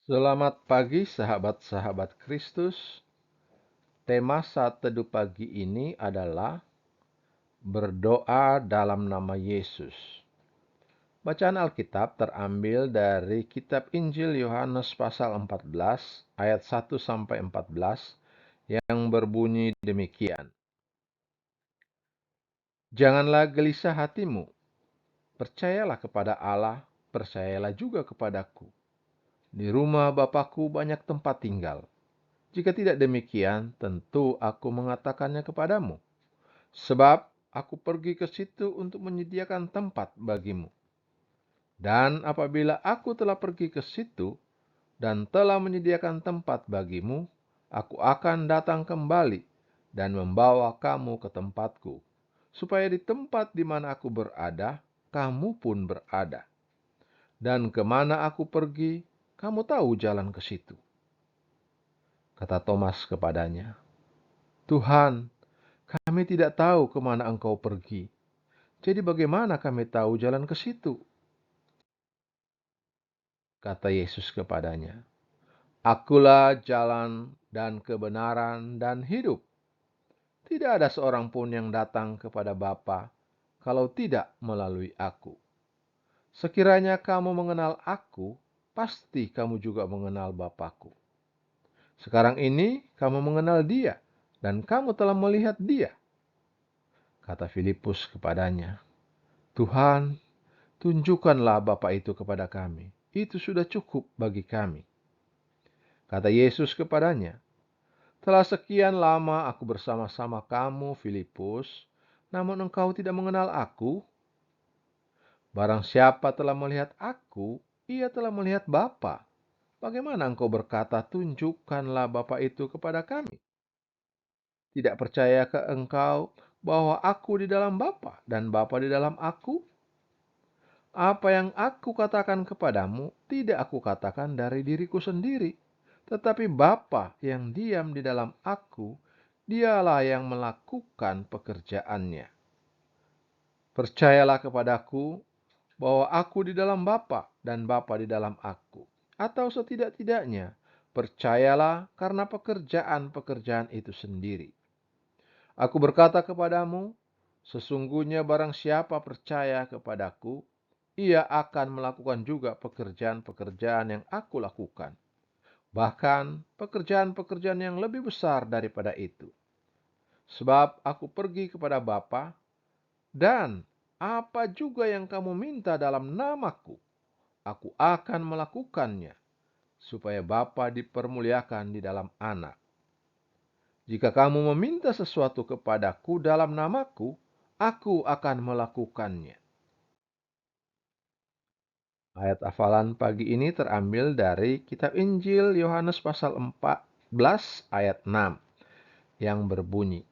Selamat pagi sahabat-sahabat Kristus. Tema saat teduh pagi ini adalah berdoa dalam nama Yesus. Bacaan Alkitab terambil dari kitab Injil Yohanes pasal 14 ayat 1 sampai 14 yang berbunyi demikian. Janganlah gelisah hatimu, percayalah kepada Allah, percayalah juga kepadaku. Di rumah Bapakku banyak tempat tinggal. Jika tidak demikian, tentu aku mengatakannya kepadamu. Sebab aku pergi ke situ untuk menyediakan tempat bagimu. Dan apabila aku telah pergi ke situ dan telah menyediakan tempat bagimu, aku akan datang kembali dan membawa kamu ke tempatku, supaya di tempat di mana aku berada, kamu pun berada. Dan kemana aku pergi, kamu tahu jalan ke situ. Kata Thomas kepadanya, Tuhan, kami tidak tahu kemana engkau pergi. Jadi bagaimana kami tahu jalan ke situ? Kata Yesus kepadanya, Akulah jalan dan kebenaran dan hidup. Tidak ada seorang pun yang datang kepada Bapa kalau tidak melalui aku. Sekiranya kamu mengenal aku, pasti kamu juga mengenal Bapakku. Sekarang ini kamu mengenal dia, dan kamu telah melihat dia. Kata Filipus kepadanya, Tuhan, tunjukkanlah Bapa itu kepada kami. Itu sudah cukup bagi kami. Kata Yesus kepadanya, telah sekian lama aku bersama-sama kamu, Filipus, namun engkau tidak mengenal aku. Barang siapa telah melihat aku, ia telah melihat Bapa. Bagaimana engkau berkata, tunjukkanlah Bapa itu kepada kami? Tidak percayakah engkau bahwa aku di dalam Bapa dan Bapa di dalam aku? Apa yang aku katakan kepadamu, tidak aku katakan dari diriku sendiri, tetapi Bapa yang diam di dalam aku, dialah yang melakukan pekerjaannya. Percayalah kepadaku bahwa aku di dalam Bapa dan Bapa di dalam aku. Atau setidak-tidaknya, percayalah karena pekerjaan-pekerjaan itu sendiri. Aku berkata kepadamu, sesungguhnya barang siapa percaya kepadaku, ia akan melakukan juga pekerjaan-pekerjaan yang aku lakukan. Bahkan pekerjaan-pekerjaan yang lebih besar daripada itu. Sebab aku pergi kepada Bapa, dan apa juga yang kamu minta dalam namaku, aku akan melakukannya, supaya Bapa dipermuliakan di dalam Anak. Jika kamu meminta sesuatu kepadaku dalam namaku, aku akan melakukannya. Ayat hafalan pagi ini terambil dari kitab Injil Yohanes pasal 14 ayat 6 yang berbunyi,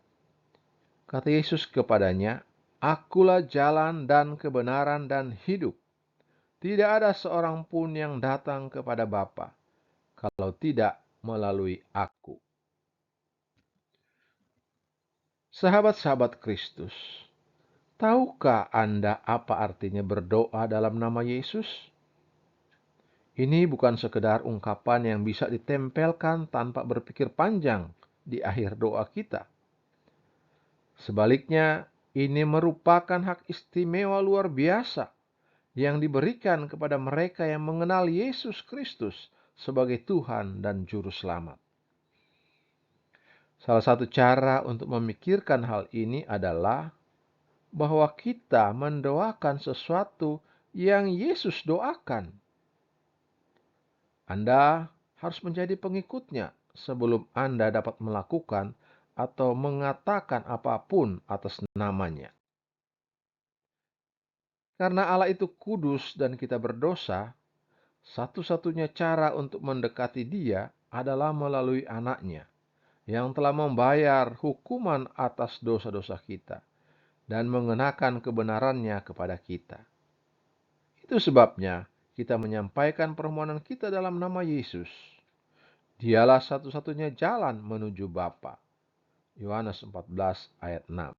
kata Yesus kepadanya, Akulah jalan dan kebenaran dan hidup. Tidak ada seorang pun yang datang kepada Bapa kalau tidak melalui aku. Sahabat-sahabat Kristus, tahukah Anda apa artinya berdoa dalam nama Yesus? Ini bukan sekedar ungkapan yang bisa ditempelkan tanpa berpikir panjang di akhir doa kita. Sebaliknya, ini merupakan hak istimewa luar biasa yang diberikan kepada mereka yang mengenal Yesus Kristus sebagai Tuhan dan Juru Selamat. Salah satu cara untuk memikirkan hal ini adalah bahwa kita mendoakan sesuatu yang Yesus doakan. Anda harus menjadi pengikutnya sebelum Anda dapat melakukan atau mengatakan apapun atas namanya. Karena Allah itu kudus dan kita berdosa, satu-satunya cara untuk mendekati Dia adalah melalui Anaknya yang telah membayar hukuman atas dosa-dosa kita dan mengenakan kebenarannya kepada kita. Itu sebabnya kita menyampaikan permohonan kita dalam nama Yesus. Dialah satu-satunya jalan menuju Bapa. Yohanes 14 ayat 6.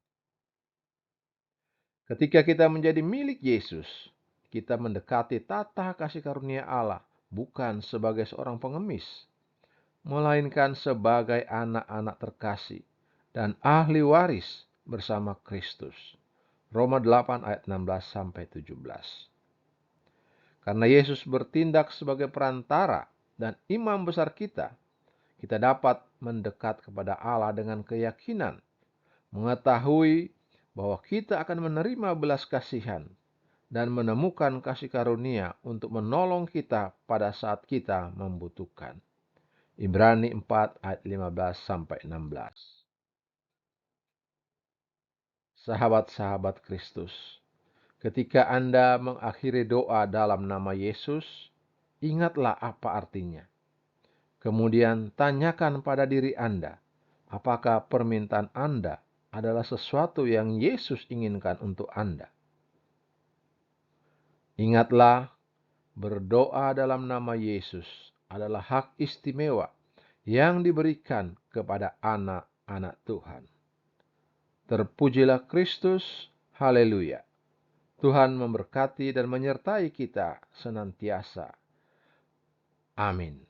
Ketika kita menjadi milik Yesus, kita mendekati tata kasih karunia Allah bukan sebagai seorang pengemis, melainkan sebagai anak-anak terkasih dan ahli waris bersama Kristus. Roma 8 ayat 16-17. Karena Yesus bertindak sebagai perantara dan imam besar kita, kita dapat mendekat kepada Allah dengan keyakinan, mengetahui bahwa kita akan menerima belas kasihan dan menemukan kasih karunia untuk menolong kita pada saat kita membutuhkan. Ibrani 4 ayat 15-16. Sahabat-sahabat Kristus, ketika Anda mengakhiri doa dalam nama Yesus, ingatlah apa artinya. Kemudian tanyakan pada diri Anda, apakah permintaan Anda adalah sesuatu yang Yesus inginkan untuk Anda. Ingatlah, berdoa dalam nama Yesus adalah hak istimewa yang diberikan kepada anak-anak Tuhan. Terpujilah Kristus, haleluya. Tuhan memberkati dan menyertai kita senantiasa. Amin.